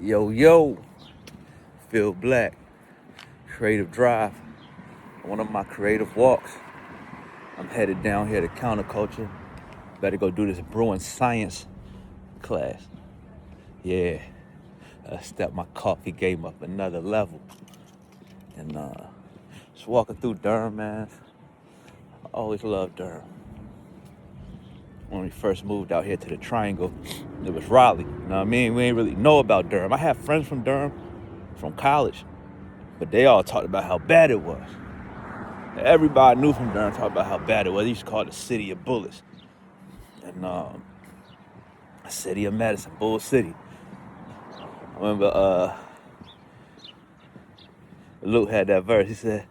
Yo, yo, Phil Black, Creative Drive, one of my creative walks. I'm headed down here to counterculture. Better go do this brewing science class. Yeah, I stepped my coffee game up another level. And just walking through Durham, man. I always loved Durham. When we first moved out here to the Triangle, it was Raleigh. You know what I mean? We ain't really know about Durham. I have friends from Durham, from college, but they all talked about how bad it was. Everybody knew from Durham talked about how bad it was. They used to call it the city of bullets. And city of medicine, Bull City. I remember Luke had that verse. He said,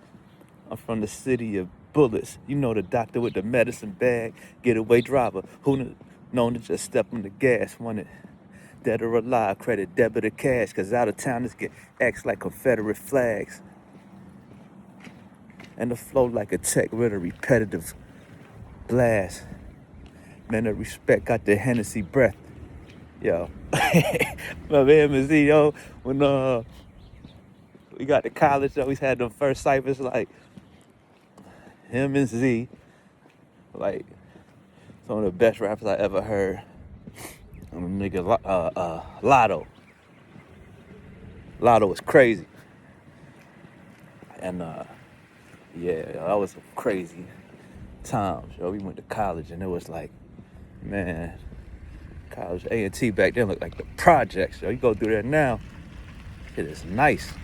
I'm from the city of bullets. You know, the doctor with the medicine bag, getaway driver, who known to just step on the gas, wanted dead or alive, credit, debit, or cash, cause out of towners get acts like Confederate flags. And the flow like a tech with a repetitive blast. Men of respect got the Hennessy breath. Yo, remember him and Z, yo, when we got to college, always had them first ciphers, like him and Z, like some of the best rappers I ever heard. Nigga, Lotto. Lotto was crazy. And yeah, that was some crazy times, yo. We went to college and it was like, man, college A&T back then looked like the projects, yo. You go through there now, it is nice.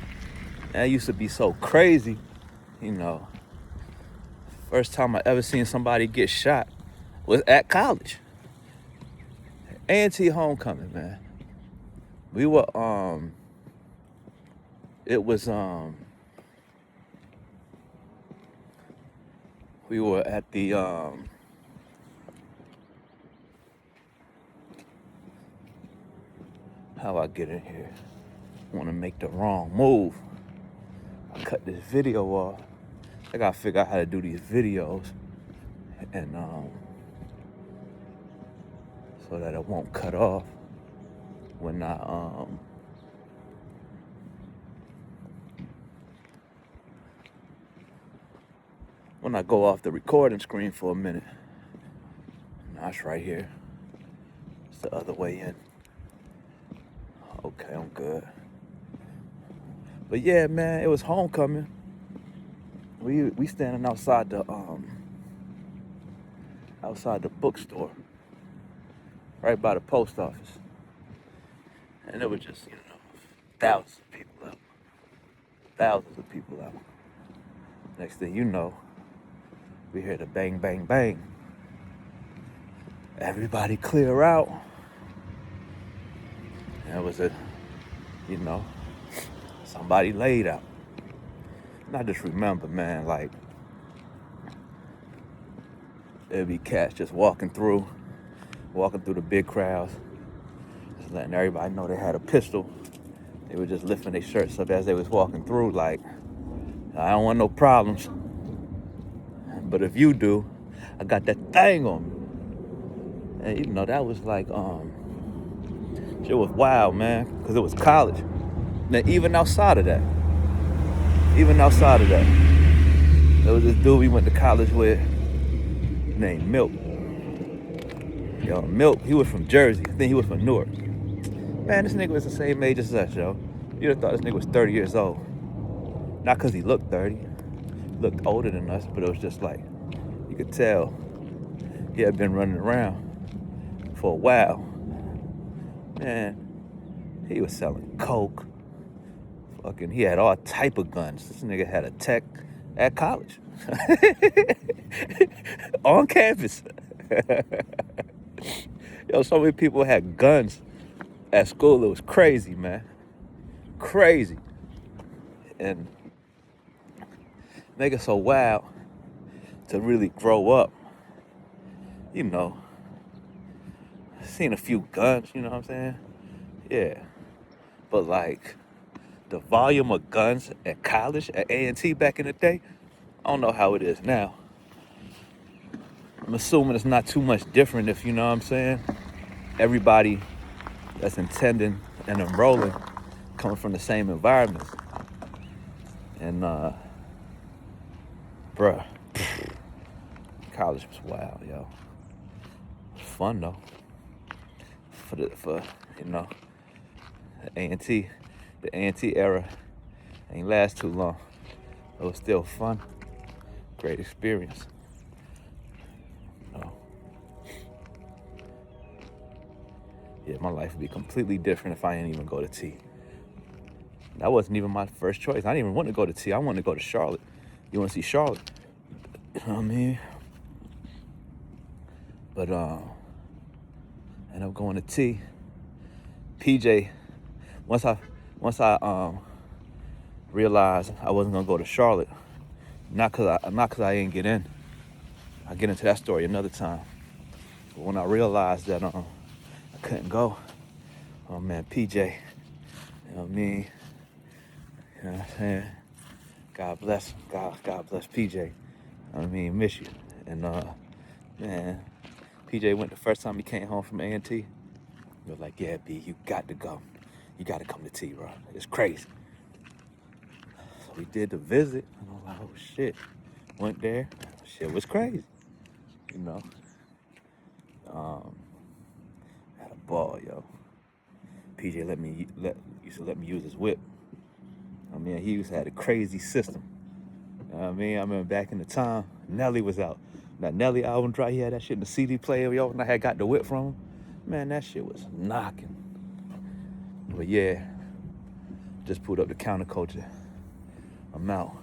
And it used to be so crazy, you know. First time I ever seen somebody get shot was at college. A&T homecoming, man. We were, we were at the, how I get in here? Want to make the wrong move. I cut this video off. I gotta figure out how to do these videos, and so that it won't cut off when I go off the recording screen for a minute. Now it's right here. It's the other way in. Okay, I'm good. But yeah, man, it was homecoming. We standing outside the bookstore, right by the post office, and it was just, you know, thousands of people out. Next thing you know, we hear the bang, bang, bang. Everybody clear out. And it was somebody laid out. And I just remember, man, like, there'd be cats just walking through the big crowds, just letting everybody know they had a pistol. They were just lifting their shirts up as they was walking through, like, I don't want no problems. But if you do, I got that thing on me. And, you know, that was like, it was wild, man, because it was college. Now, even outside of that, there was this dude we went to college with named Milk. Yo, Milk, he was from Jersey. I think he was from Newark. Man, this nigga was the same age as us, yo. You'd have thought this nigga was 30 years old. Not because he looked 30. He looked older than us, but it was just like, you could tell he had been running around for a while. Man, he was selling coke. Fucking, he had all type of guns. This nigga had a tech at college. On campus. Yo, so many people had guns at school. It was crazy, man. Crazy. And make it so wild to really grow up. You know, seen a few guns, you know what I'm saying? Yeah. But like, the volume of guns at college, at A&T back in the day, I don't know how it is now. I'm assuming it's not too much different, if you know what I'm saying. Everybody that's intending and enrolling coming from the same environments. And bruh, college was wild, yo. It was fun though. For you know, the A&T era ain't last too long. It was still fun, great experience. You know. Yeah, my life would be completely different if I didn't even go to T. That wasn't even my first choice. I didn't even want to go to T. I wanted to go to Charlotte. You want to see Charlotte? You know what I mean? But ended up going to T. PJ, once I realized I wasn't gonna go to Charlotte, not cause I didn't get in. I'll get into that story another time. But when I realized that I couldn't go, oh man, PJ, you know what I mean? You know what I'm saying? God bless him. God bless PJ. I mean, miss you. And man, PJ went the first time he came home from A&T. He was like, yeah, B, you got to go. You got to come to T, bro. It's crazy. So we did the visit, and I was like, oh shit. Went there. Shit was crazy. You know. Had a ball, yo. PJ used to let me use his whip. I mean, he used to have a crazy system. You know what I mean? I remember back in the time, Nelly was out. That Nelly album drop, he had that shit in the CD player, yo, and I had got the whip from him. Man, that shit was knocking. But yeah, just pulled up the counterculture. I'm out.